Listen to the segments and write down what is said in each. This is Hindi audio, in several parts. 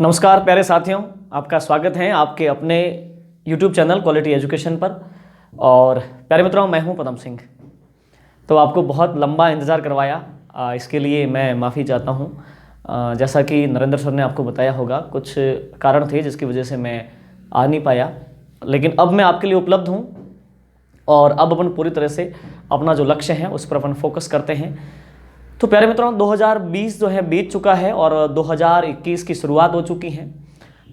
नमस्कार प्यारे साथियों, आपका स्वागत है आपके अपने YouTube चैनल क्वालिटी एजुकेशन पर। और प्यारे मित्रों, मैं हूं पदम सिंह। तो आपको बहुत लंबा इंतज़ार करवाया, इसके लिए मैं माफ़ी चाहता हूं। जैसा कि नरेंद्र सर ने आपको बताया होगा, कुछ कारण थे जिसकी वजह से मैं आ नहीं पाया, लेकिन अब मैं आपके लिए उपलब्ध हूं और अब अपन पूरी तरह से अपना जो लक्ष्य है उस पर अपन फोकस करते हैं। तो प्यारे मित्रों, 2020 जो है बीत चुका है और 2021 की शुरुआत हो चुकी है।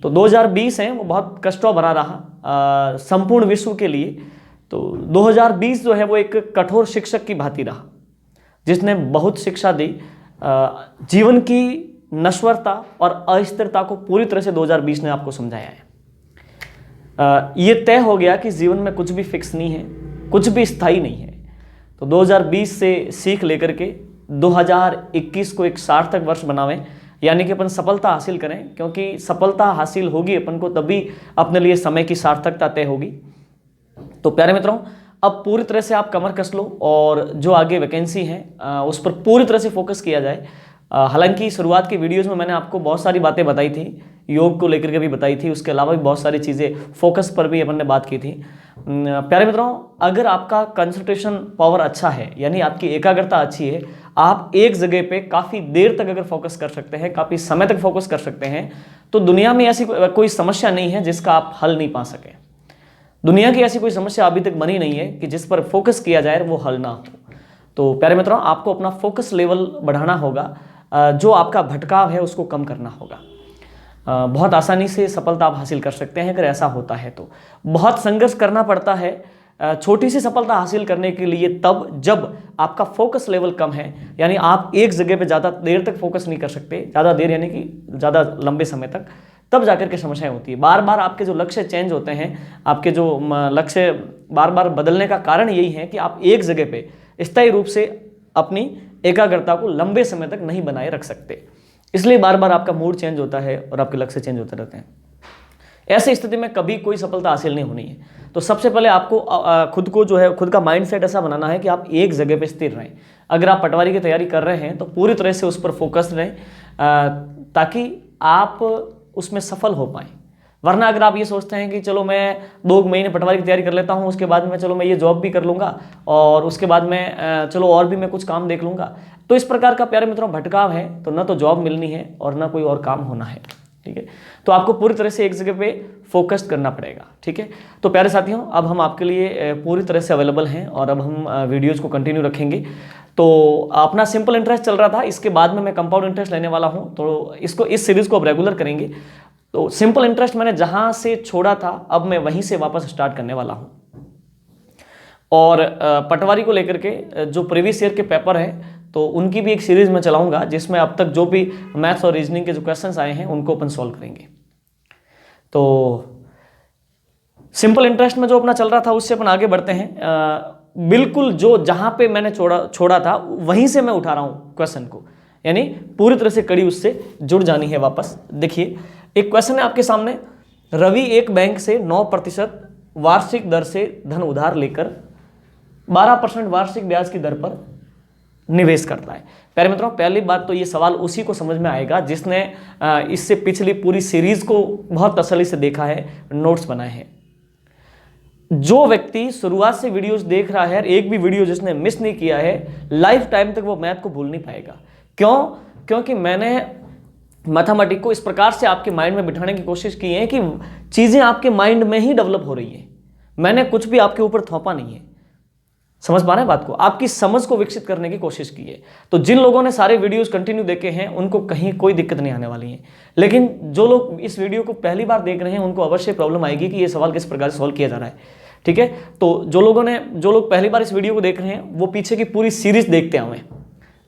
तो 2020 है वो बहुत कष्टों भरा रहा संपूर्ण विश्व के लिए। तो 2020 जो है वो एक कठोर शिक्षक की भांति रहा, जिसने बहुत शिक्षा दी। जीवन की नश्वरता और अस्थिरता को पूरी तरह से 2020 ने आपको समझाया है। ये तय हो गया कि जीवन में कुछ भी फिक्स नहीं है, कुछ भी स्थायी नहीं है। तो 2020 से सीख लेकर के 2021 को एक सार्थक वर्ष बनावें, यानी कि अपन सफलता हासिल करें, क्योंकि सफलता हासिल होगी अपन को तभी अपने लिए समय की सार्थकता तय होगी। तो प्यारे मित्रों, अब पूरी तरह से आप कमर कस लो और जो आगे वैकेंसी है उस पर पूरी तरह से फोकस किया जाए। हालांकि शुरुआत की वीडियोज़ में मैंने आपको बहुत सारी बातें बताई थी, योग को लेकर के भी बताई थी, उसके अलावा भी बहुत सारी चीज़ें फोकस पर भी अपन ने बात की थी। प्यारे मित्रों, अगर आपका कंसंट्रेशन पावर अच्छा है, यानी आपकी एकाग्रता अच्छी है, आप एक जगह पे काफ़ी देर तक अगर फोकस कर सकते हैं, काफ़ी समय तक फोकस कर सकते हैं, तो दुनिया में ऐसी कोई समस्या नहीं है जिसका आप हल नहीं पा सकें। दुनिया की ऐसी कोई समस्या अभी तक बनी नहीं है कि जिस पर फोकस किया जाए वो हल ना हो। तो प्यारे मित्रों, आपको अपना फोकस लेवल बढ़ाना होगा, जो आपका भटकाव है उसको कम करना होगा। बहुत आसानी से सफलता आप हासिल कर सकते हैं अगर ऐसा होता है तो। बहुत संघर्ष करना पड़ता है छोटी सी सफलता हासिल करने के लिए, तब जब आपका फोकस लेवल कम है, यानी आप एक जगह पे ज़्यादा देर तक फोकस नहीं कर सकते, ज़्यादा देर यानी कि ज़्यादा लंबे समय तक, तब जाकर के समस्याएं होती है। बार बार आपके जो लक्ष्य चेंज होते हैं, आपके जो लक्ष्य बार बार बदलने का कारण यही है कि आप एक जगह पे स्थायी रूप से अपनी एकाग्रता को लंबे समय तक नहीं बनाए रख सकते, इसलिए बार बार आपका मूड चेंज होता है और आपके लक्ष्य चेंज होते रहते हैं। ऐसी स्थिति में कभी कोई सफलता हासिल नहीं होनी है। तो सबसे पहले आपको खुद को जो है, खुद का माइंडसेट ऐसा बनाना है कि आप एक जगह पे स्थिर रहें। अगर आप पटवारी की तैयारी कर रहे हैं तो पूरी तरह से उस पर फोकस रहें, ताकि आप उसमें सफल हो पाएँ। वरना अगर आप ये सोचते हैं कि चलो मैं 2 महीने पटवारी की तैयारी कर लेता हूँ, उसके बाद में चलो मैं ये जॉब भी कर लूँगा और उसके बाद में चलो और भी मैं कुछ काम देख लूँगा, तो इस प्रकार का प्यारे मित्रों भटकाव है। तो ना तो जॉब मिलनी है और ना कोई और काम होना है, ठीक है। तो आपको पूरी तरह से एक जगह पे फोकस्ड करना पड़ेगा, ठीक है। तो प्यारे साथियों, अब हम आपके लिए पूरी तरह से अवेलेबल हैं और अब हम वीडियोज़ को कंटिन्यू रखेंगे। तो अपना सिंपल इंटरेस्ट चल रहा था, इसके बाद में मैं कंपाउंड इंटरेस्ट लेने वाला हूँ, तो इस सीरीज़ को अब रेगुलर करेंगे। तो सिंपल इंटरेस्ट मैंने जहां से छोड़ा था, अब मैं वहीं से वापस स्टार्ट करने वाला हूं। और पटवारी को लेकर के जो प्रीवियस ईयर के पेपर है, तो उनकी भी एक सीरीज में चलाऊंगा, जिसमें अब तक जो भी मैथ्स और रीजनिंग के जो क्वेश्चंस आए हैं उनको अपन सॉल्व करेंगे। तो सिंपल इंटरेस्ट में जो अपना चल रहा था उससे अपन आगे बढ़ते हैं। बिल्कुल जो जहां पे मैंने छोड़ा था वहीं से मैं उठा रहा हूं क्वेश्चन को, यानी पूरी तरह से कड़ी उससे जुड़ जानी है वापस। देखिए, एक क्वेश्चन है आपके सामने। रवि एक बैंक से 9% वार्षिक दर से धन उधार लेकर 12% वार्षिक ब्याज की दर पर निवेश करता है। प्यारे मित्रों, पहली बात तो ये सवाल उसी को समझ में आएगा जिसने इससे पिछली पूरी सीरीज को बहुत तसल्ली से देखा है, नोट्स बनाए हैं। जो व्यक्ति शुरुआत से वीडियोस देख रहा है, एक भी वीडियो जिसने मिस नहीं किया है, लाइफ टाइम तक वो मैथ को भूल नहीं पाएगा। क्यों? क्योंकि मैंने मैथमेटिक्स को इस प्रकार से आपके माइंड में बिठाने की कोशिश की है कि चीजें आपके माइंड में ही डेवलप हो रही है। मैंने कुछ भी आपके ऊपर थोपा नहीं है। समझ पा रहे हैं बात को? आपकी समझ को विकसित करने की कोशिश की है। तो जिन लोगों ने सारे वीडियोस कंटिन्यू देखे हैं उनको कहीं कोई दिक्कत नहीं आने वाली है, लेकिन जो लोग इस वीडियो को पहली बार देख रहे हैं उनको अवश्य प्रॉब्लम आएगी कि ये सवाल किस प्रकार से सॉल्व किया जा रहा है, ठीक है। तो जो लोग पहली बार इस वीडियो को देख रहे हैं वो पीछे की पूरी सीरीज देखते आए,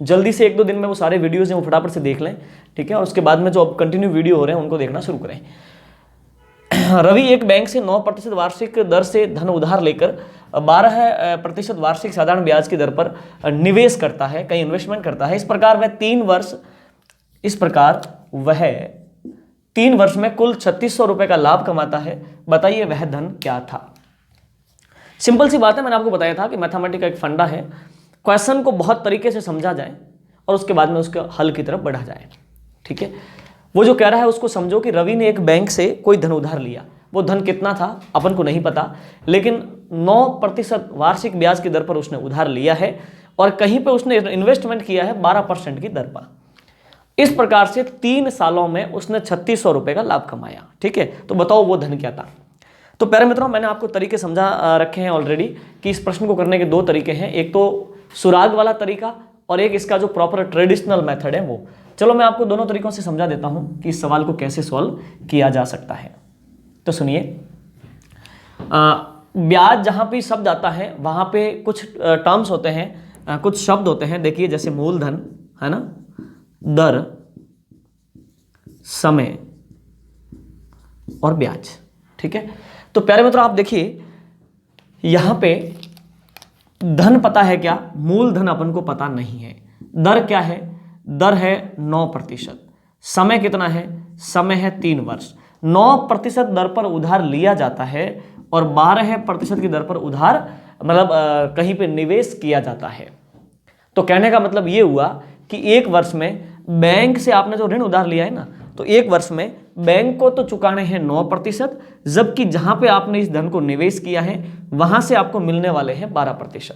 जल्दी से 1-2 दिन में वो सारे वीडियोज हैं वो फटाफट से देख लें, ठीक है। और उसके बाद में जो अब कंटिन्यू वीडियो हो रहे हैं उनको देखना शुरू करें। रवि एक बैंक से 9% वार्षिक दर से धन उधार लेकर 12% वार्षिक साधारण ब्याज की दर पर निवेश करता है, कहीं इन्वेस्टमेंट करता है। इस प्रकार वह 3 वर्ष में कुल 3600 रुपए का लाभ कमाता है। बताइए वह धन क्या था? सिंपल सी बात है, मैंने आपको बताया था कि मैथमेटिक्स का एक फंडा है, क्वेश्चन को बहुत तरीके से समझा जाए और उसके बाद में उसके हल की तरफ बढ़ा जाए, ठीक है। वो जो कह रहा है उसको समझो कि रवि ने एक बैंक से कोई धन उधार लिया, वो धन कितना था अपन को नहीं पता, लेकिन 9% वार्षिक ब्याज की दर पर उसने उधार लिया है और कहीं पर उसने इन्वेस्टमेंट किया है 12% की दर पर। इस प्रकार से 3 सालों में उसने 3600 रुपए का लाभ कमाया। ठीक है, तो बताओ वो धन क्या था। तो प्यारे मित्रों, मैंने आपको तरीके समझा रखे हैं ऑलरेडी कि इस प्रश्न को करने के 2 तरीके हैं, एक तो सुराग वाला तरीका और एक इसका जो प्रॉपर ट्रेडिशनल मेथड है वो। चलो मैं आपको दोनों तरीकों से समझा देता हूं कि इस सवाल को कैसे सॉल्व किया जा सकता है। तो सुनिए, ब्याज जहां भी शब्द आता है वहां पे कुछ टर्म्स होते हैं, कुछ शब्द होते हैं। देखिए जैसे मूलधन है ना, दर, समय और ब्याज। ठीक है, तो प्यारे मित्रों आप देखिए यहां पे धन पता है क्या, मूलधन अपन को पता नहीं है। दर क्या है, दर है 9%। समय कितना है, समय है 3 वर्ष। 9% दर पर उधार लिया जाता है और 12% की दर पर उधार मतलब कहीं पे निवेश किया जाता है। तो कहने का मतलब ये हुआ कि 1 वर्ष में बैंक से आपने जो ऋण उधार लिया है ना, तो 1 वर्ष में बैंक को तो चुकाने हैं 9%, जबकि जहां पे आपने इस धन को निवेश किया है वहां से आपको मिलने वाले हैं 12%।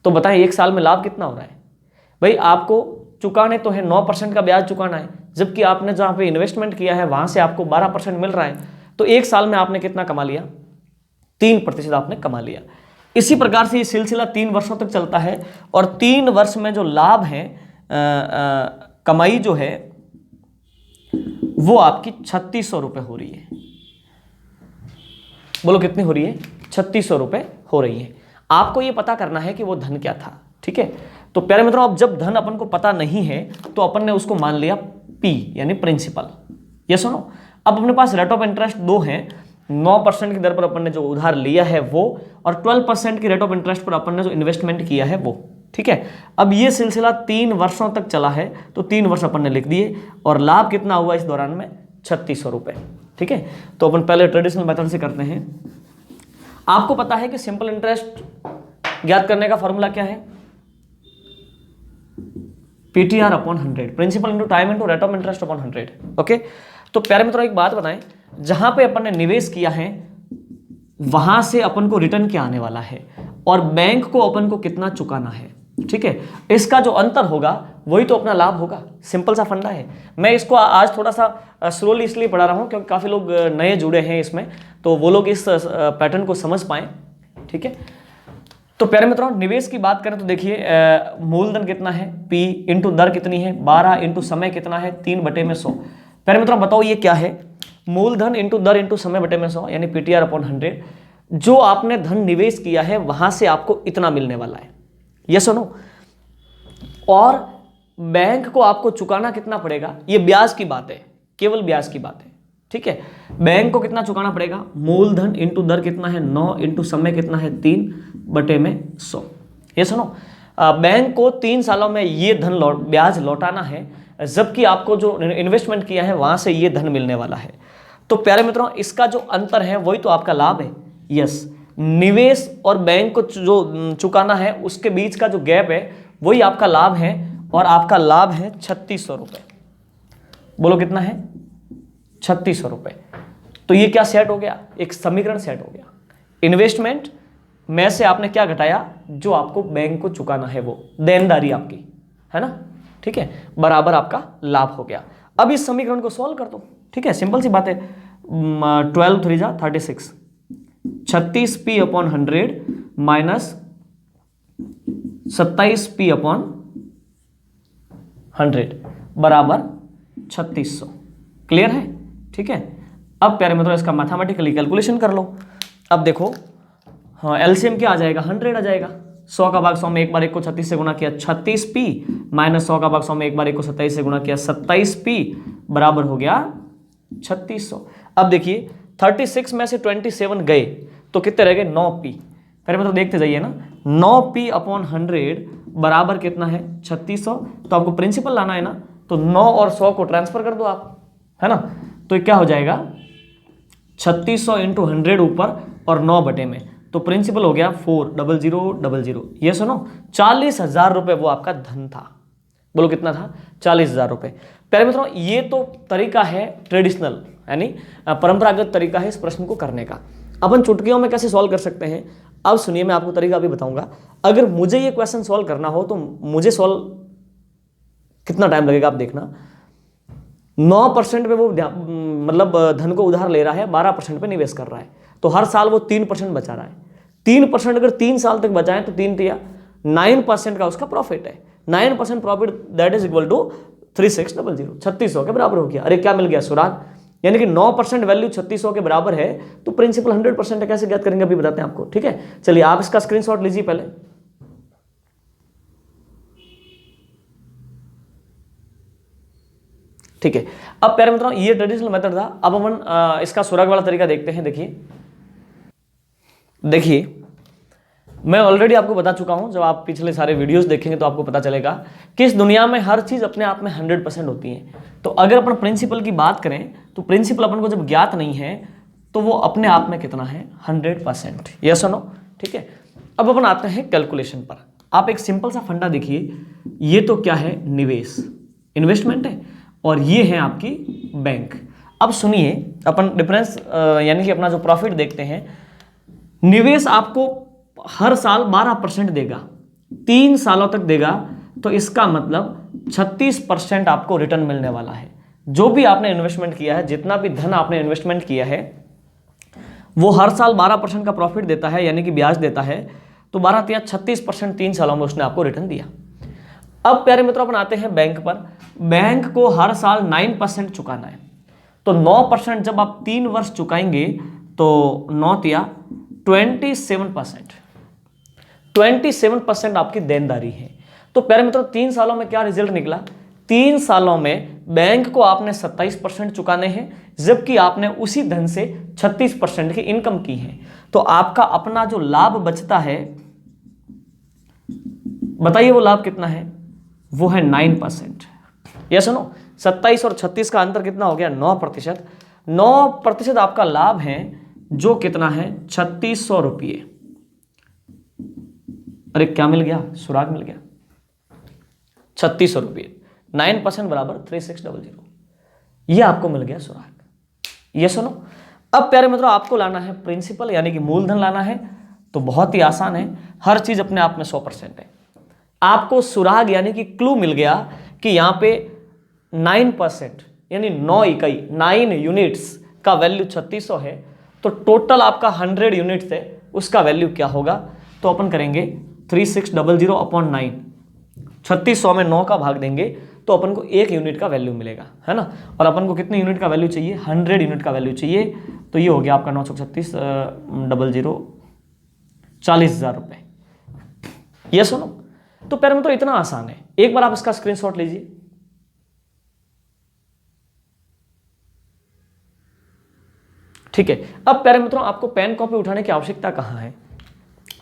तो बताएं 1 साल में लाभ कितना हो रहा है भाई। आपको चुकाने तो है 9% का ब्याज चुकाना है, जबकि आपने जहां पे इन्वेस्टमेंट किया है वहां से आपको 12% मिल रहा है। तो 1 साल में आपने कितना कमा लिया, 3% आपने कमा लिया। इसी प्रकार से ये सिलसिला 3 वर्षों तक चलता है और 3 वर्ष में जो लाभ है, कमाई जो है वो आपकी 3600 रुपए हो रही है। बोलो कितनी हो रही है, 3600 रुपए हो रही है। आपको ये पता करना है कि वो धन क्या था। ठीक है, तो प्यारे मित्रों अब जब धन अपन को पता नहीं है तो अपन ने उसको मान लिया P यानी प्रिंसिपल। ये सुनो, अब अपने पास रेट ऑफ इंटरेस्ट 2 हैं। 9% की दर पर अपन ने जो उधार लिया है वो, और 12% की रेट ऑफ इंटरेस्ट पर अपन ने जो इन्वेस्टमेंट किया है वो। ठीक है, अब ये सिलसिला 3 वर्षों तक चला है, तो 3 वर्ष अपन ने लिख दिए और लाभ कितना हुआ इस दौरान में, 3600 रुपए। ठीक है, तो अपन पहले ट्रेडिशनल मेथड से करते हैं। आपको पता है कि सिंपल इंटरेस्ट ज्ञात करने का फॉर्मूला क्या है, PTR upon 100, principal into time into rate of interest upon 100। Okay, तो प्यारे मित्रों एक बात बताएं, जहां पे अपन ने निवेश किया है वहां से अपन को रिटर्न क्या आने वाला है और बैंक को अपन को कितना चुकाना है। ठीक है, इसका जो अंतर होगा वही तो अपना लाभ होगा। सिंपल सा फंडा है। मैं इसको आज थोड़ा सा स्लोली इसलिए पढ़ा रहा हूं क्योंकि काफी लोग नए जुड़े हैं इसमें, तो वो लोग इस पैटर्न को समझ पाए। ठीक है, तो प्यारे मित्रों निवेश की बात करें तो देखिए मूलधन कितना है, P इंटू दर कितनी है 12 इंटू समय कितना है 3/100। प्यारे मित्रों बताओ ये क्या है, मूलधन इंटू दर इंटू समय बटे में 100 यानी PTR अपॉन 100। जो आपने धन निवेश किया है वहां से आपको इतना मिलने वाला है, ये सुनो। और बैंक को आपको चुकाना कितना पड़ेगा, ये ब्याज की बात है, केवल ब्याज की बात है। ठीक है, बैंक को कितना चुकाना पड़ेगा, मूलधन इंटू दर कितना है 9 इंटू समय कितना है 3/100। ये सुनो, बैंक को 3 सालों में ये धन ब्याज लौटाना है, जबकि आपको जो इन्वेस्टमेंट किया है वहां से ये धन मिलने वाला है। तो प्यारे मित्रों इसका जो अंतर है वही तो आपका लाभ है। यस, निवेश और बैंक को जो चुकाना है उसके बीच का जो गैप है वही आपका लाभ है, और आपका लाभ है 3600 रुपए। बोलो कितना है, 3600 रुपए। तो ये क्या सेट हो गया, एक समीकरण सेट हो गया। इन्वेस्टमेंट में से आपने क्या घटाया, जो आपको बैंक को चुकाना है वो देनदारी आपकी है ना। ठीक है, बराबर आपका लाभ हो गया। अब इस समीकरण को सॉल्व कर दो। ठीक है, सिंपल सी बात है, 12 3 जा 36, 36P upon 100 minus 27P upon 100 बराबर 3600। क्लियर है। ठीक है, अब प्यारे मित्रों इसका मैथमेटिकली कैलकुलेशन कर लो। अब देखो, हाँ एलसीएम क्या आ जाएगा, 100 आ जाएगा। 100 का भाग 100 में एक बार 1 को 36 से गुणा किया 36P, माइनस 100 का भाग 100 में एक बार 1 को 27 से गुणा किया 27P, बराबर हो गया 3600। अब देखिए 36 में से 27 गए तो कितने रह गए, 9P। पहले मतलब देखते जाइए ना, 9P अपॉन 100 बराबर कितना है 3600। तो आपको प्रिंसिपल लाना है ना, तो 9 और 100 को ट्रांसफर कर दो आप, है ना। तो क्या हो जाएगा 3600 इंटू 100 ऊपर और 9 बटे में, तो प्रिंसिपल हो गया 40000। ये सुनो 40,000 रुपए वो आपका धन था। बोलो कितना था, 40,000 रुपए। प्यारे मित्रों, ये तो तरीका है ट्रेडिशनल, यानी परंपरागत तरीका है इस प्रश्न को करने का। अपन चुटकियों में कैसे सॉल्व कर सकते हैं, अब सुनिए, मैं आपको तरीका अभी बताऊंगा। अगर मुझे ये क्वेश्चन सॉल्व करना हो तो मुझे सॉल्व कितना टाइम लगेगा आप देखना। 9% पे वो मतलब धन को उधार ले रहा है, 12% पे निवेश कर रहा है, तो हर साल वो 3% बचा रहा है। 3% अगर 3 साल तक बचाए तो 3 तिया 9% का उसका प्रॉफिट है। 9% profit that is equal to 3600, 3600 के बराबर हो गया। अरे क्या मिल गया सुराग, यानी कि 9% वैल्यू 3600 के बराबर है, तो प्रिंसिपल 100% है। कैसे ज्ञात करेंगे अभी बताते हैं आपको, ठीक है। चलिए आप इसका स्क्रीनशॉट लीजिए पहले। ठीक है, अब प्यारे मित्रों ये ट्रेडिशनल मेथड था। अब अपन इसका सुराग वाला तरीका देखते हैं। देखिए मैं ऑलरेडी आपको बता चुका हूं, जब आप पिछले सारे वीडियोस देखेंगे तो आपको पता चलेगा कि इस दुनिया में हर चीज अपने आप में 100% होती है। तो अगर अपन प्रिंसिपल की बात करें तो प्रिंसिपल अपन को जब ज्ञात नहीं है तो वो अपने आप में कितना है, 100%। यस और नो, ठीक है। अब अपन आते हैं कैलकुलेशन पर। आप एक सिंपल सा फंडा देखिए, ये तो क्या है, निवेश, इन्वेस्टमेंट है, और ये है आपकी बैंक। अब सुनिए, अपन डिफरेंस यानी कि अपना जो प्रॉफिट देखते हैं। निवेश आपको हर साल 12% देगा, 3 सालों तक देगा, तो इसका मतलब 36% आपको रिटर्न मिलने वाला है। जो भी आपने इन्वेस्टमेंट किया है, जितना भी धन आपने इन्वेस्टमेंट किया है, वो हर साल 12% का प्रॉफिट देता है, यानी कि ब्याज देता है। तो 12 तिया 36% 3 सालों में उसने आपको रिटर्न दिया। अब प्यारे मित्रों अपन आते हैं बैंक पर। बैंक को हर साल 9% चुकाना है, तो 9% जब आप 3 वर्ष चुकाएंगे तो 9 तिया 27% आपकी देनदारी है। तो प्यारे मित्रों 3 सालों में क्या रिजल्ट निकला, 3 सालों में बैंक को आपने 27% चुकाने हैं, जबकि आपने उसी धन से 36% की इनकम की है। तो आपका अपना जो लाभ बचता है, बताइए वो लाभ कितना है, वो है 9%। यस नो, 27 और 36 का अंतर कितना हो गया, 9%। 9% आपका लाभ है, जो कितना है, 3600 रुपये। अरे क्या मिल गया, सुराग मिल गया, 3600 रुपये। 9% बराबर 3600, ये आपको मिल गया सुराग। ये सुनो, अब प्यारे मित्रों आपको लाना है प्रिंसिपल, यानी कि मूलधन लाना है। तो बहुत ही आसान है, हर चीज अपने आप में 100% है। आपको सुराग यानी कि क्लू मिल गया कि यहां पे 9% यानी 9 इकाई, 9 यूनिट्स का वैल्यू 3600 है। तो टोटल आपका 100 यूनिट्स है, उसका वैल्यू क्या होगा। तो अपन करेंगे 3600 अपॉन 9, 3600 में 9 का भाग देंगे तो अपन को 1 यूनिट का वैल्यू मिलेगा, है ना। और अपन को कितने यूनिट का वैल्यू चाहिए, 100 यूनिट का वैल्यू चाहिए। तो ये हो गया आपका 936 00 40,000 रुपये। ये सुनो, तो प्यारे मित्रों इतना आसान है। एक बार आप इसका स्क्रीनशॉट लीजिए। ठीक है, अब प्यारे मित्रों आपको पेन कॉपी उठाने की आवश्यकता कहां है।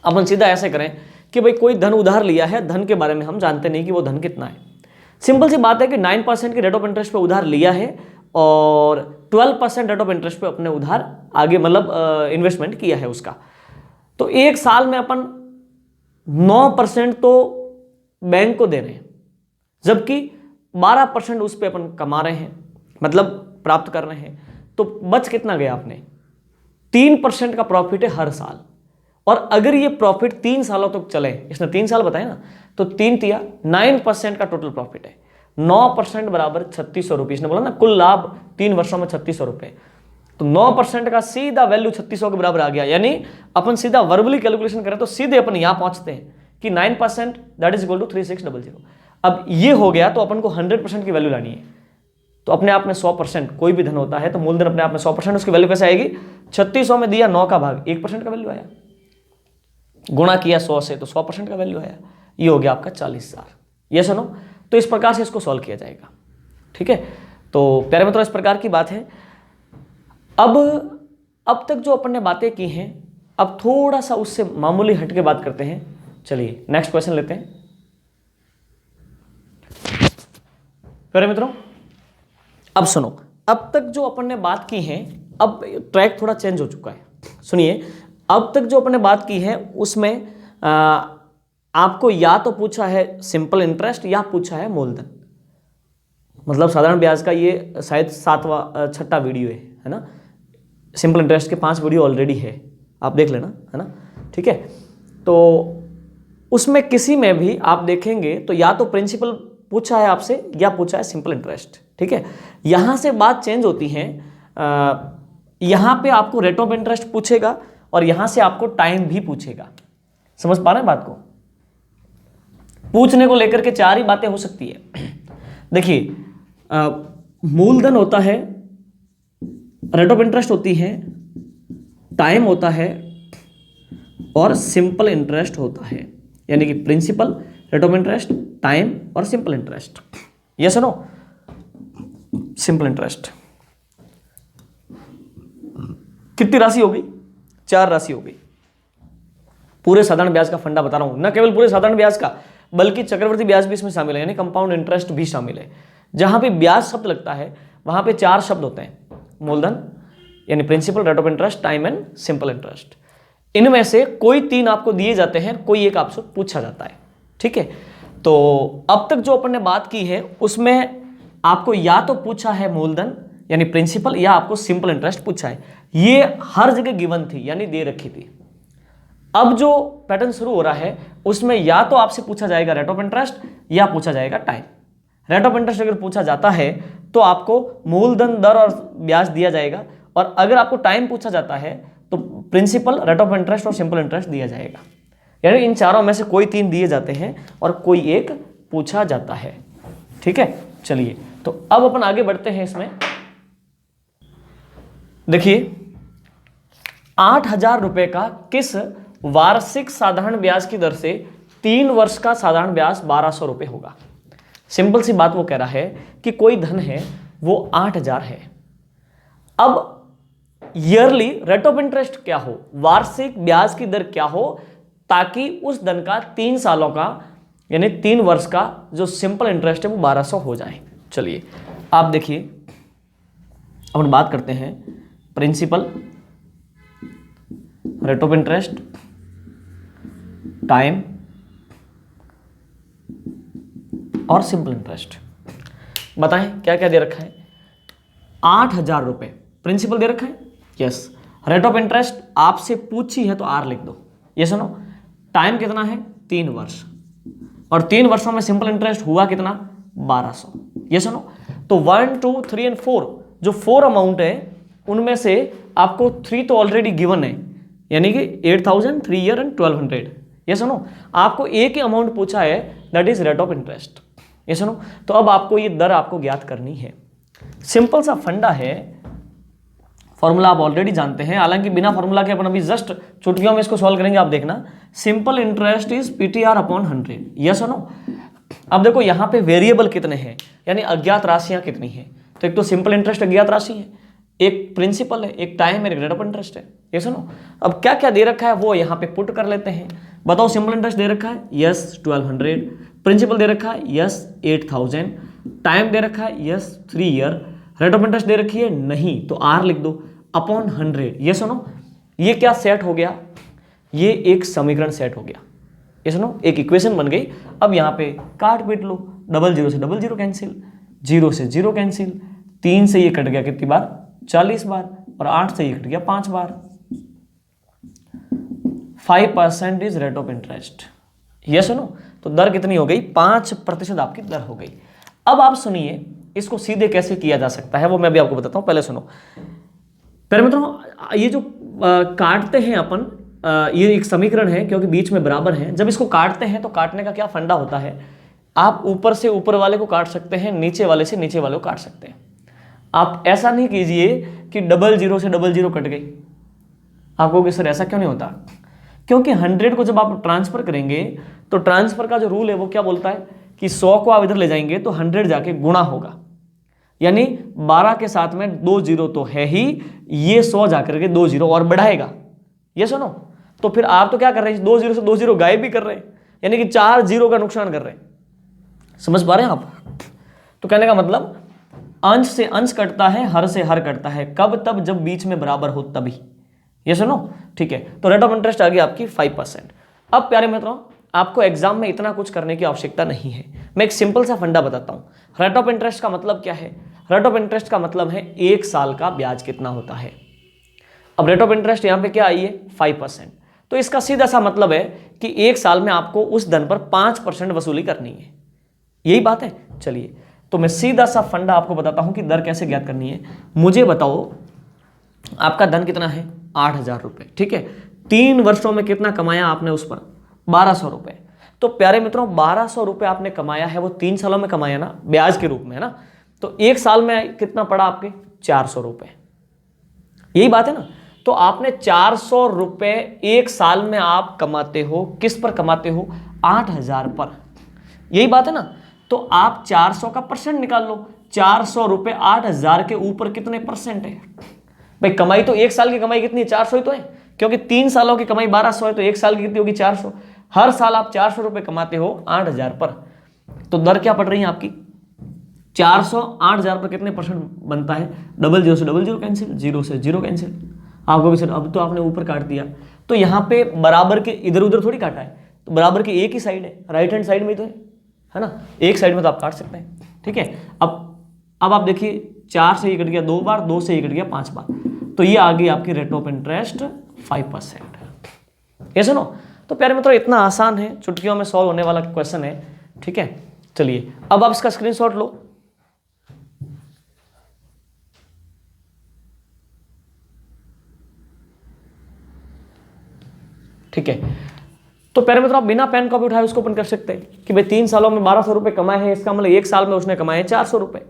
अपन सीधा ऐसे करें कि भाई कोई धन उधार लिया है, धन के बारे में हम जानते नहीं कि वो धन कितना है। सिंपल सी बात है कि 9% की रेट ऑफ इंटरेस्ट पे उधार लिया है और 12% रेट ऑफ इंटरेस्ट पे अपने उधार आगे मतलब इन्वेस्टमेंट किया है उसका। तो एक साल में अपन 9% तो बैंक को दे रहे हैं, जबकि 12% उस पर अपन कमा रहे हैं, मतलब प्राप्त कर रहे हैं। तो बच कितना गया अपने, 3% का प्रॉफिट है हर साल। और अगर ये प्रॉफिट 3 सालों तक चले, इसने 3 साल बताए ना, तो 3 तिया 9% का टोटल प्रॉफिट है। 9% बराबर 3600 रुपये। इसने बोला ना कुल लाभ 3 वर्षों में 3600 रुपये, तो 9% का सीधा वैल्यू 3600 के बराबर आ गया। यानी अपन सीधा वर्बली कैलकुलेशन करें तो सीधे अपन यहां पहुंचते हैं कि 9% दैट इज इक्वल टू 3600। अब ये हो गया तो अपन को 100% की वैल्यू लानी है। तो अपने आप में 100%, कोई भी धन होता है तो मूलधन अपने आप में 100%, उसकी वैल्यू कैसे आएगी, 3600 में दिया 9 का भाग 1% का वैल्यू आया, गुणा किया 100 से तो 100% का वैल्यू आया। ये हो गया आपका 40,000। ये सुनो, तो इस प्रकार से इसको सॉल्व किया जाएगा। ठीक है, तो प्यारे मित्रों इस प्रकार की बात है। अब तक जो अपन ने बातें की हैं, अब थोड़ा सा उससे मामूली हटके बात करते हैं। चलिए नेक्स्ट क्वेश्चन लेते हैं। प्यारे मित्रों अब सुनो, अब तक जो अपन ने बात की है, अब ट्रैक थोड़ा चेंज हो चुका है। सुनिए, अब तक जो अपन ने बात की है उसमें आपको या तो पूछा है सिंपल इंटरेस्ट या पूछा है मूलधन। मतलब साधारण ब्याज का ये शायद 7वां 6ठा वीडियो है ना। सिंपल इंटरेस्ट के 5 वीडियो ऑलरेडी है, आप देख लेना, है ना। ठीक है, तो उसमें किसी में भी आप देखेंगे तो या तो प्रिंसिपल पूछा है आपसे या पूछा है सिंपल इंटरेस्ट। ठीक है, यहां से बात चेंज होती है। यहां पे आपको रेट ऑफ इंटरेस्ट पूछेगा और यहां से आपको टाइम भी पूछेगा। समझ पा रहे हैं बात को? पूछने को लेकर के 4 ही बातें हो सकती है। देखिए, मूलधन होता है, रेट ऑफ इंटरेस्ट होती है, टाइम होता है और सिंपल इंटरेस्ट होता है। यानी कि principal, rate of interest, time और simple interest. Yes no? Simple interest कितनी राशि हो गई? 4 राशि हो गई। पूरे साधारण ब्याज का फंडा बता रहा हूं, न केवल पूरे साधारण ब्याज का बल्कि चक्रवृद्धि ब्याज भी इसमें शामिल है, यानी कंपाउंड इंटरेस्ट भी शामिल है। जहां पे ब्याज शब्द लगता है वहां पे 4 शब्द होते हैं, मूलधन यानी principal, rate of interest, time and simple interest. इनमें से कोई 3 आपको दिए जाते हैं, कोई एक आपसे पूछा जाता है। ठीक है, तो अब तक जो अपन ने बात की है उसमें आपको या तो पूछा है मूलधन यानी प्रिंसिपल या आपको सिंपल इंटरेस्ट पूछा है। ये हर जगह गिवन थी यानी दे रखी थी। अब जो पैटर्न शुरू हो रहा है उसमें या तो आपसे पूछा जाएगा रेट ऑफ इंटरेस्ट या पूछा जाएगा टाइम। रेट ऑफ इंटरेस्ट अगर पूछा जाता है तो आपको मूलधन, दर और ब्याज दिया जाएगा, और अगर आपको टाइम पूछा जाता है तो प्रिंसिपल, रेट ऑफ इंटरेस्ट और सिंपल इंटरेस्ट दिया जाएगा। यानी इन चारों में से कोई 3 दिए जाते हैं और कोई एक पूछा जाता है। ठीक है, चलिए तो अब अपन आगे बढ़ते हैं इसमें। देखिए, 8,000 रुपए का किस वार्षिक साधारण ब्याज की दर से 3 वर्ष का साधारण ब्याज 1,200 रुपए होगा। सिंपल सी बात वो कह रहा है कि कोई धन है वो 8,000 है। अब ईयरली रेट ऑफ इंटरेस्ट क्या हो, वार्षिक ब्याज की दर क्या हो, ताकि उस धन का 3 सालों का यानी 3 वर्ष का जो सिंपल इंटरेस्ट है वो 1,200 हो जाए। चलिए आप देखिए, अपन बात करते हैं principal, rate of interest, time और सिंपल इंटरेस्ट। बताएं क्या क्या दे रखा है। 8,000 रुपए प्रिंसिपल दे रखा है, यस। रेट ऑफ इंटरेस्ट आपसे पूछी है तो आर लिख दो, ये सुनो। टाइम कितना है? 3 वर्ष, और 3 वर्षों में सिंपल इंटरेस्ट हुआ कितना? 1,200, ये सुनो। तो 1, 2, 3 और 4 जो 4 अमाउंट है उनमें से आपको 3 तो ऑलरेडी गिवन है, यानी कि 8,000, 3 ईयर एंड 1,200। ये सुनो, आपको एक ही अमाउंट पूछा है, that is rate of interest. ये सुनो, तो अब आपको ये दर आपको ज्ञात करनी है। सिंपल सा फंडा है, फॉर्मूला आप ऑलरेडी जानते हैं, हालांकि बिना फॉर्मूला के अपन अभी जस्ट चुटकियों में इसको सॉल्व करेंगे। आप देखना, simple interest is PTR upon 100। Yes और नो? अब देखो यहाँ पे वेरिएबल कितने हैं, यानी अज्ञात राशियां कितनी हैं। तो एक तो सिंपल इंटरेस्ट अज्ञात राशि है, एक प्रिंसिपल है, एक टाइम है, एक रेट ऑफ इंटरेस्ट है। ये सुनो, अब क्या क्या दे रखा है वो यहाँ पे पुट कर लेते हैं। बताओ, सिंपल इंटरेस्ट दे रखा है, यस 1,200। प्रिंसिपल दे रखा है, यस 8,000। टाइम दे रखा है, yes 3 year. Rate of interest दे रखी है, नहीं, तो आर लिख दो अपॉन 100। ये सुनो, ये क्या सेट हो गया? ये एक समीकरण सेट हो गया। ये सुनो, एक इक्वेशन बन गई। अब यहाँ पे काट पीट लो, 00 से 00 कैंसिल, 0 से 0 कैंसिल, 3 से ये कट गया कितनी बार? 40 बार, और 8 से ये कट गया 5 बार। 5% इज रेट ऑफ इंटरेस्ट। ये सुनो, तो दर कितनी हो गई? 5% आपकी दर हो गई। अब आप सुनिए, इसको सीधे कैसे किया जा सकता है वो मैं भी आपको बताता हूं। पहले सुनो, पहले मित्रों, ये जो काटते हैं अपन, ये एक समीकरण है क्योंकि बीच में बराबर है। जब इसको काटते हैं तो काटने का क्या फंडा होता है, आप ऊपर से ऊपर वाले को काट सकते हैं, नीचे वाले से नीचे वाले को काट सकते हैं। आप ऐसा नहीं कीजिए कि 00 से 00 कट गई। आप कहोगे सर ऐसा क्यों नहीं होता? क्योंकि 100 को जब आप ट्रांसफर करेंगे तो ट्रांसफर का जो रूल है वो क्या बोलता है कि 100 को आप इधर ले जाएंगे तो 100 जाके गुणा होगा, यानी 12 के साथ में 2 जीरो तो है ही, ये 100 जाकर के 2 जीरो और बढ़ाएगा। ये सुनो, तो फिर आप तो क्या कर रहे हैं, 2 जीरो से 2 जीरो गायब भी कर रहे हैं, यानी कि 4 जीरो का नुकसान कर रहे हैं। समझ पा रहे हैं आप? तो कहने का मतलब, अंश से अंश कटता है, हर से हर कटता है, कब? तब जब बीच में बराबर हो तभी। ये सुनो, ठीक है। तो रेट ऑफ इंटरेस्ट आ गई आपकी 5%। अब प्यारे मित्रों, आपको एग्जाम में इतना कुछ करने की आवश्यकता नहीं है। मैं एक सिंपल सा फंडा बताता हूँ। रेट ऑफ इंटरेस्ट का मतलब क्या है? रेट ऑफ इंटरेस्ट का मतलब है एक साल का ब्याज कितना होता है। अब रेट ऑफ इंटरेस्ट यहाँ पे क्या आई है? 5%। तो इसका सीधा सा मतलब है कि एक साल में आपको उस धन पर 5% वसूली करनी है। यही बात है। चलिए, तो मैं सीधा सा फंडा आपको बताता हूं कि दर कैसे ज्ञात करनी है। मुझे बताओ, आपका धन कितना है? 8,000 रुपये। ठीक है, 3 वर्षों में कितना कमाया आपने उस पर? 1,200 रुपये। तो प्यारे मित्रों, 1,200 रुपये आपने कमाया है, वो 3 सालों में कमाया ना, ब्याज के रूप में, है ना। तो एक साल में कितना पड़ा आपके? 400 रुपये। यही बात है ना। तो आपने 400 रुपये एक साल में आप कमाते हो। किस पर कमाते हो? 8,000 पर। यही बात है ना। तो आप 400 का परसेंट निकाल लो। 400 रुपये 8,000 के ऊपर कितने परसेंट है? भाई कमाई तो एक साल की कमाई कितनी है? 400 ही तो है, क्योंकि 3 सालों की कमाई 1,200 है, तो एक साल की कितनी होगी? 400। हर साल आप 400 रुपये कमाते हो 8,000 पर। तो दर क्या पड़ रही है आपकी? 400 8,000 पर कितने परसेंट बनता है? डबल जीरो से डबल जीरो कैंसिल, जीरो से जीरो कैंसिल। आपको भी सर अब तो आपने ऊपर काट दिया, तो यहाँ पे बराबर के इधर उधर थोड़ी काटा है, तो बराबर की एक ही साइड है, राइट हैंड साइड में तो है ना। एक साइड में तो आप काट सकते हैं। ठीक है, अब आप देखिए, 4 से ये कट गया 2 बार, 2 से ये कट गया 5 बार, तो ये आ गई आपकी रेट ऑफ इंटरेस्ट 5%। ये सुनो, तो प्यारे मित्रों इतना आसान है, चुटकियों में सॉल्व होने वाला क्वेश्चन है। ठीक है, चलिए अब आप इसका स्क्रीनशॉट लो। ठीक है, तो प्यारे मित्रों आप बिना पेन कॉपी उठाए उसको ओपन कर सकते हैं कि भाई 3 सालों में 1,200 रुपए कमाए हैं, इसका मतलब एक साल में उसने कमाए हैं 400 रुपए।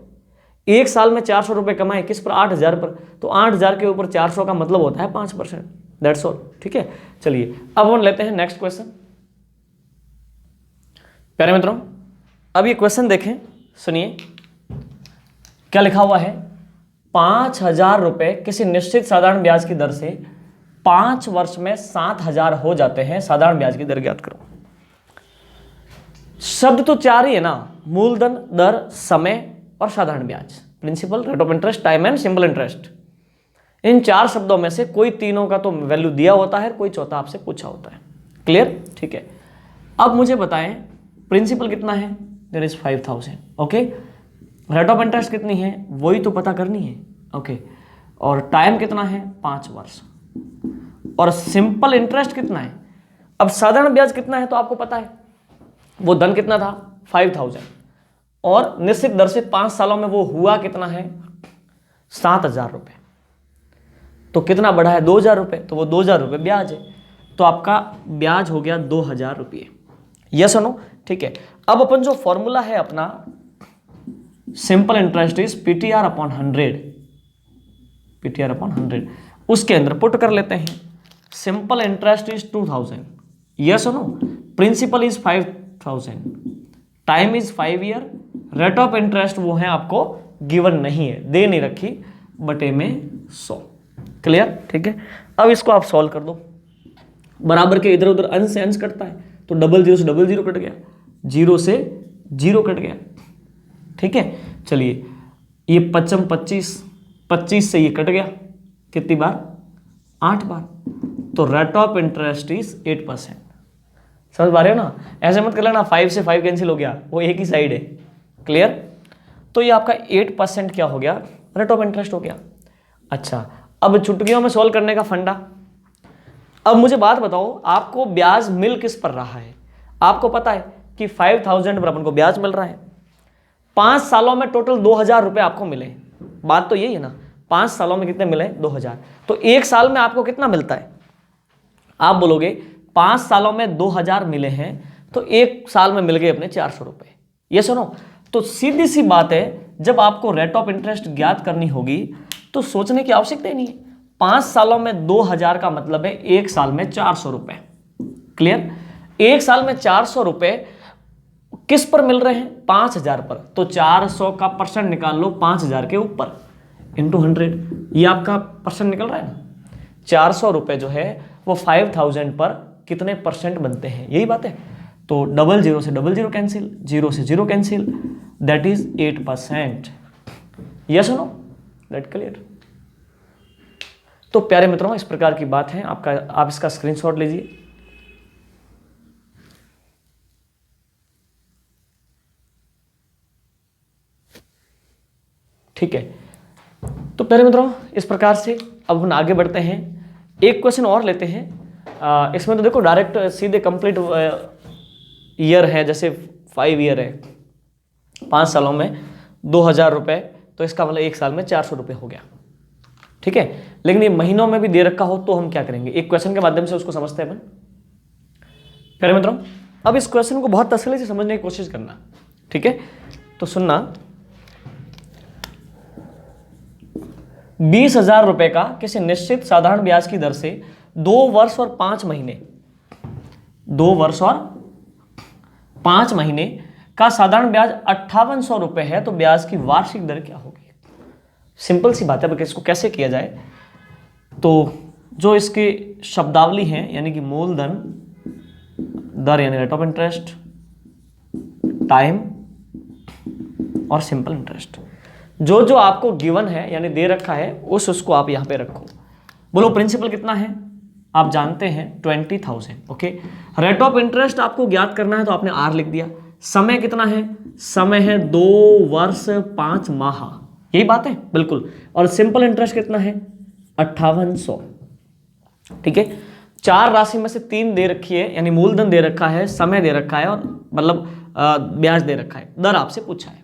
एक साल में 400 रुपए कमाए किस पर? 8,000 पर। तो 8,000 के ऊपर 400 का मतलब होता है 5%। That's all. ठीक है, चलिए अब हम लेते हैं नेक्स्ट क्वेश्चन। प्यारे मित्रों अब ये क्वेश्चन देखें, सुनिए क्या लिखा हुआ है। 5,000 रुपए किसी निश्चित साधारण ब्याज की दर से 5 वर्ष में 7,000 हो जाते हैं। साधारण ब्याज की दर ज्ञात करो। शब्द तो 4 ही है ना, मूलधन, दर, समय और साधारण ब्याज। Principal, rate of interest, time and simple interest. इन 4 शब्दों में से कोई तीनों का तो वैल्यू दिया होता है, कोई चौथा आपसे पूछा होता है। क्लियर? ठीक है, अब मुझे बताएं प्रिंसिपल कितना है? There is 5,000। Okay, rate of interest कितनी है? वही तो पता करनी है। ओके, और टाइम कितना है? 5 वर्ष। और सिंपल इंटरेस्ट कितना है? अब साधारण ब्याज कितना है तो आपको पता है, वो धन कितना था? 5,000। और निश्चित दर से 5 सालों में वो हुआ कितना है? 7,000 रुपये। तो कितना बढ़ा है? 2,000 रुपये, तो वो 2,000 रुपये ब्याज है, तो आपका ब्याज हो गया 2,000 रुपये। यस और नो? ठीक है, अब अपन जो फॉर्मूला है अपना, simple interest is PTR upon 100, PTR upon 100, उसके अंदर पुट कर लेते हैं। Simple interest is 2,000। यस और no? Principal is 5,000, time is 5 year, rate of interest वो है आपको गिवन नहीं है, दे नहीं रखी, बटे में 100। क्लियर? ठीक है, अब इसको आप सॉल्व कर दो। बराबर के इधर उधर अंश से अंश कटता है, तो डबल जीरो से डबल जीरो कट गया, जीरो से जीरो कट गया। ठीक है, चलिए ये 55 25, 25 से ये कट गया, कितनी बार? 8 बार। तो रेट ऑफ इंटरेस्ट इज 8%। समझ पा रहे हो ना? ऐसे मत कर लेना 5 से 5 कैंसिल हो गया, वो एक ही साइड है। क्लियर? तो ये आपका 8% क्या हो गया? रेट ऑफ इंटरेस्ट हो गया। अच्छा, अब चुटकियों में सॉल्व करने का फंडा। अब मुझे बात बताओ, आपको ब्याज मिल किस पर रहा है? आपको पता है कि 5,000 पर अपन को ब्याज मिल रहा है। 5 सालों में टोटल 2,000 रुपये आपको मिले। बात तो यही है ना, 5 सालों में कितने मिले? 2,000। तो एक साल में आपको कितना मिलता है? आप बोलोगे 5 सालों में 2,000 मिले हैं, तो एक साल में मिल गए अपने 400 रुपये। ये सुनो, तो सीधी सी बात है, जब आपको रेट ऑफ इंटरेस्ट ज्ञात करनी होगी तो सोचने की आवश्यकता ही नहीं है। 5 सालों में 2,000 का मतलब है एक साल में 400 रुपये। क्लियर? एक साल में 400 रुपये किस पर मिल रहे हैं? 5,000 पर। तो 400 का परसेंट निकाल लो 5,000 के ऊपर इंटू 100, ये आपका परसेंट निकल रहा है ना। 400 रुपये जो है वो 5,000 पर कितने परसेंट बनते हैं? यही बात है। तो डबल जीरो से डबल जीरो कैंसिल, जीरो से zero cancel, that is 8%। Yes no? That clear? तो प्यारे मित्रों इस प्रकार की बात है। आप इसका स्क्रीनशॉट लीजिए। ठीक है, तो प्यारे मित्रों इस प्रकार से अब हम आगे बढ़ते हैं, एक क्वेश्चन और लेते हैं। इसमें तो देखो डायरेक्ट सीधे कंप्लीट ईयर है, जैसे 5 ईयर है, 5 सालों में 2000 रुपये, तो इसका मतलब 1 साल में 400 रुपये हो गया। ठीक है, लेकिन ये महीनों में भी दे रखा हो तो हम क्या करेंगे, एक क्वेश्चन के माध्यम से उसको समझते हैं अपन। प्यारे मित्रों अब इस क्वेश्चन को बहुत तसल्ली से समझने की कोशिश करना। ठीक है, तो सुनना, 20,000 रुपए का किसी निश्चित साधारण ब्याज की दर से 2 वर्ष और 5 महीने, 2 वर्ष और 5 महीने का साधारण ब्याज 5800 रुपए है, तो ब्याज की वार्षिक दर क्या होगी। सिंपल सी बात है, अब इसको कैसे किया जाए, तो जो इसके शब्दावली हैं यानी कि मूलधन दर यानी रेट ऑफ इंटरेस्ट, टाइम और सिंपल इंटरेस्ट, जो जो आपको गिवन है यानी दे रखा है उसको आप यहां पे रखो। बोलो प्रिंसिपल कितना है, आप जानते हैं 20,000। ओके, रेट ऑफ इंटरेस्ट आपको ज्ञात करना है तो आपने आर लिख दिया। समय कितना है, समय है 2 वर्ष 5 माह, यही बात है बिल्कुल। और सिंपल इंटरेस्ट कितना है 5800। ठीक है, 4 राशि में से 3 दे रखी है, यानी मूलधन दे रखा है, समय दे रखा है और मतलब ब्याज दे रखा है, दर आपसे पूछा है।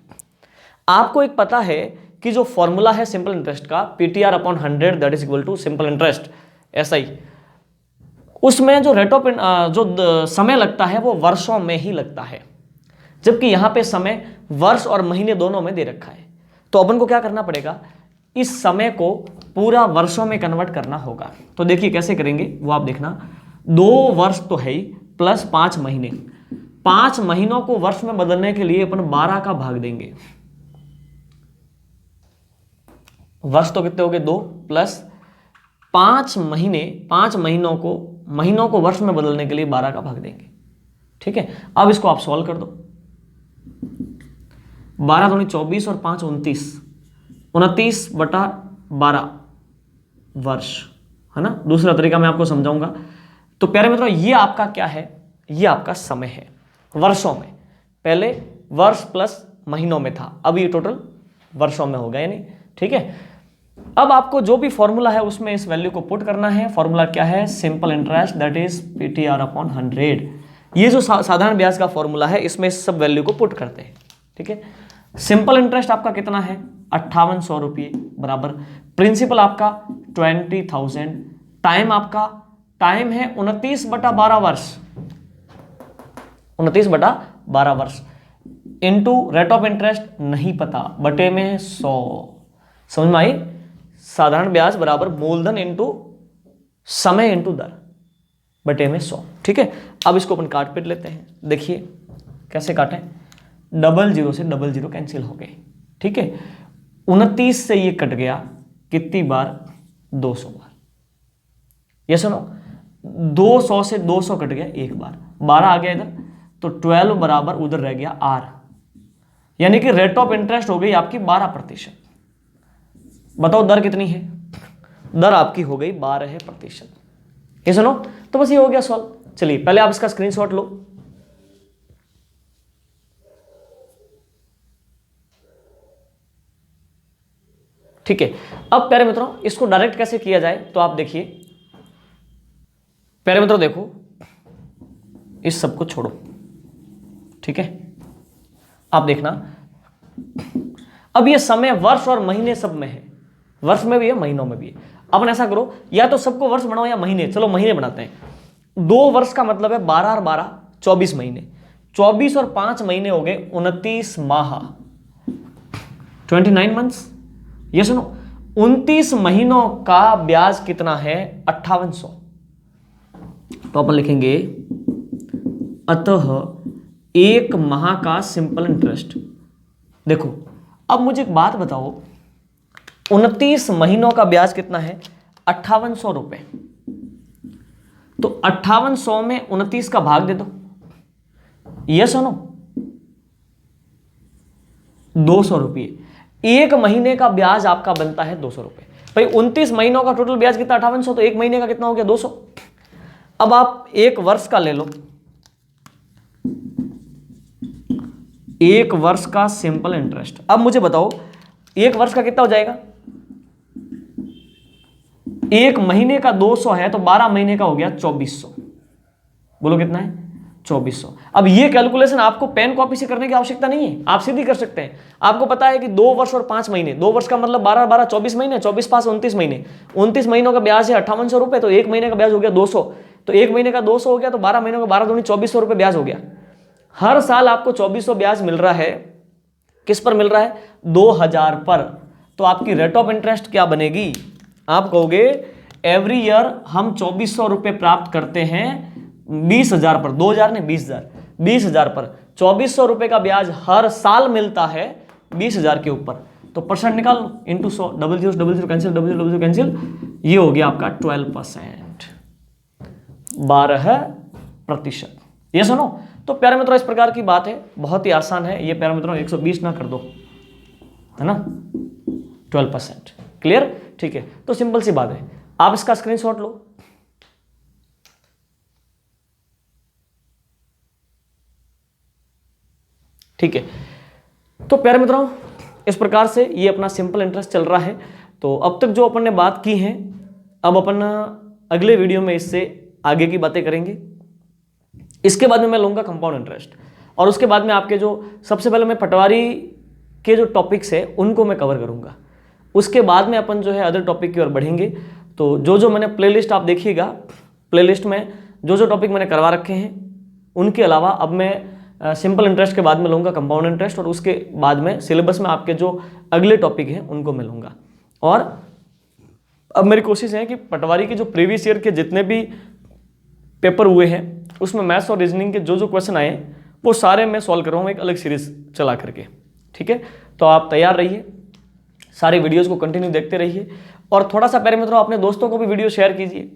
आपको एक पता है कि जो फॉर्मूला है सिंपल इंटरेस्ट का PTR upon 100 that is equal to simple interest SI, उसमें जो रेट ऑफ जो समय लगता है वो वर्षों में ही लगता है, जबकि यहां पे समय वर्ष और महीने दोनों में दे रखा है। तो अपन को क्या करना पड़ेगा, इस समय को पूरा वर्षों में कन्वर्ट करना होगा। तो देखिए कैसे करेंगे वो आप देखना। 2 वर्ष तो है ही प्लस 5 महीने, 5 महीनों को वर्ष में बदलने के लिए अपन 12 का भाग देंगे। वर्ष तो कितने हो गए 2 प्लस 5 महीने, 5 महीनों को वर्ष में बदलने के लिए 12 का भाग देंगे। ठीक है, अब इसको आप सॉल्व कर दो। 12 दूनी 24 और 5 29, 29/12 वर्ष, है ना। दूसरा तरीका मैं आपको समझाऊंगा। तो प्यारे मित्रों ये आपका क्या है, ये आपका समय है वर्षों में। पहले वर्ष प्लस महीनों में था, अब ये टोटल वर्षों में हो गया यानी। ठीक है, अब आपको जो भी फॉर्मूला है उसमें इस वैल्यू को पुट करना है। फॉर्मूला क्या है, simple interest that is PTR upon 100। ये जो साधारण ब्याज का फॉर्मूला है इसमें इस सब वैल्यू को पुट करते हैं। ठीक है, सिंपल इंटरेस्ट आपका कितना है 5800 रुपये बराबर, प्रिंसिपल आपका 20,000, टाइम आपका टाइम है 29/12 वर्ष, 29/12 वर्ष, इनटू रेट ऑफ इंटरेस्ट नहीं पता, बटे में 100। समझ में आई, साधारण ब्याज बराबर मूलधन इनटू समय इनटू दर बटे में 100। ठीक है, अब इसको अपन काट पीट लेते हैं। देखिए कैसे काटें, 00 से 00 कैंसिल हो गए। ठीक है, 29 से ये कट गया कितनी बार, 200 बार। ये सुनो, 200 से 200 कट गया एक बार, 12 आ गया इधर, तो 12 बराबर उधर रह गया R, यानी कि रेट ऑफ इंटरेस्ट हो गई आपकी 12%। बताओ दर कितनी है, दर आपकी हो गई 12%। ये सुनो, तो बस ये हो गया सॉल्व। चलिए पहले आप इसका स्क्रीनशॉट लो। ठीक है, अब प्यारे मित्रों इसको डायरेक्ट कैसे किया जाए, तो आप देखिए प्यारे मित्रों, देखो इस सब को छोड़ो। ठीक है, आप देखना, अब ये समय वर्ष और महीने सब में है, वर्ष में भी है महीनों में भी है। अपन ऐसा करो, या तो सबको वर्ष बनाओ या महीने, चलो महीने बनाते हैं। 2 वर्ष का मतलब है 12 और 12 24 महीने, 24 और 5 महीने हो गए 29 माह, 29 मंथ्स। ये सुनो, 29 महीनों का ब्याज कितना है 5800। तो अपन लिखेंगे अतः 1 माह का सिंपल इंटरेस्ट। देखो अब मुझे एक बात बताओ, 29 महीनों का ब्याज कितना है 5800 रुपए, तो 5800 में 29 का भाग दे दो। ये सुनो 200 रुपये, 1 महीने का ब्याज आपका बनता है 200 रुपये। भाई 29 महीनों का टोटल ब्याज कितना 5800, तो 1 महीने का कितना हो गया 200। अब आप 1 वर्ष का ले लो, 1 वर्ष का सिंपल इंटरेस्ट। अब मुझे बताओ एक वर्ष का कितना हो जाएगा, एक महीने का 200 है तो 12 महीने का हो गया 2400। बोलो कितना है, 2400। अब ये कैलकुलेशन आपको पेन कॉपी से करने की आवश्यकता नहीं है, आप सीधी कर सकते हैं। आपको पता है कि 2 वर्ष और 5 महीने, 2 वर्ष का मतलब 12 12 24 महीने, 24 5 29 महीने, 29 महीनों का ब्याज है 5800 रुपए, तो एक महीने का ब्याज हो गया 200, तो एक महीने का 200 हो गया, तो 12 महीनों का 12 दूनी 2400 रुपए ब्याज हो गया। हर साल आपको 2400 ब्याज मिल रहा है, किस पर मिल रहा है, 2000 पर। तो आपकी रेट ऑफ इंटरेस्ट क्या बनेगी, आप कहोगे एवरी ईयर हम 2400 रुपए प्राप्त करते हैं 20,000 पर, 2000 नहीं 20,000, 20,000 पर 2400 रुपए का ब्याज हर साल मिलता है 20,000 के ऊपर। तो परसेंट निकाल लो, into 100, double zero cancel, double zero cancel, ये हो गया आपका 12%, 12%। ये सुनो, तो प्यारे मित्रों इस प्रकार की बात है, बहुत ही आसान है ये। प्यारे मित्रों 120 ना कर दो, है ना, 12%। क्लियर, ठीक है। तो सिंपल सी बात है, आप इसका स्क्रीनशॉट लो। ठीक है, तो प्यारे मित्रों इस प्रकार से ये अपना सिंपल इंटरेस्ट चल रहा है। तो अब तक जो अपन ने बात की है, अब अपन अगले वीडियो में इससे आगे की बातें करेंगे। इसके बाद में मैं लूँगा कंपाउंड इंटरेस्ट, और उसके बाद में आपके जो सबसे पहले मैं पटवारी के जो टॉपिक्स है उनको मैं कवर करूँगा। उसके बाद में अपन जो है अदर टॉपिक की ओर बढ़ेंगे। तो जो मैंने प्लेलिस्ट आप देखिएगा, प्लेलिस्ट में जो टॉपिक मैंने करवा रखे हैं उनके अलावा अब मैं सिंपल इंटरेस्ट के बाद में लूँगा कंपाउंड इंटरेस्ट, और उसके बाद में सिलेबस में आपके जो अगले टॉपिक हैं उनको मैं लूँगा। और अब मेरी कोशिश है कि पटवारी के जो प्रीवियस ईयर के जितने भी पेपर हुए हैं उसमें मैथ्स और रीजनिंग के जो क्वेश्चन आए वो सारे मैं सॉल्व करवाऊँ एक अलग सीरीज चला करके। ठीक है, तो आप तैयार रहिए, सारे वीडियोस को कंटिन्यू देखते रहिए, और थोड़ा सा प्यारे मित्रों अपने दोस्तों को भी वीडियो शेयर कीजिए।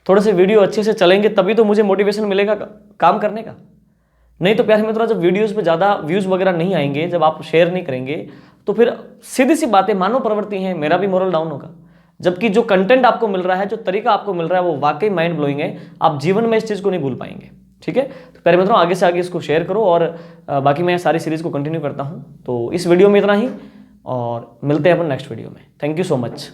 थोड़े से वीडियो अच्छे से चलेंगे तभी तो मुझे मोटिवेशन मिलेगा काम करने का। नहीं तो प्यारे मित्रों जब वीडियोस पे ज़्यादा व्यूज़ वगैरह नहीं आएंगे, जब आप शेयर नहीं करेंगे, तो फिर सीधी सी बातें मानव प्रवृत्ति है, मेरा भी मोरल डाउन होगा। जबकि जो कंटेंट आपको मिल रहा है, जो तरीका आपको मिल रहा है वो वाकई माइंड ब्लोइंग है, आप जीवन में इस चीज़ को नहीं भूल पाएंगे। ठीक है, तो प्यारे मित्रों आगे से आगे इसको शेयर करो, और बाकी मैं सारी सीरीज़ को कंटिन्यू करता हूँ। तो इस वीडियो में इतना ही, और मिलते हैं अपन नेक्स्ट वीडियो में। Thank you so much.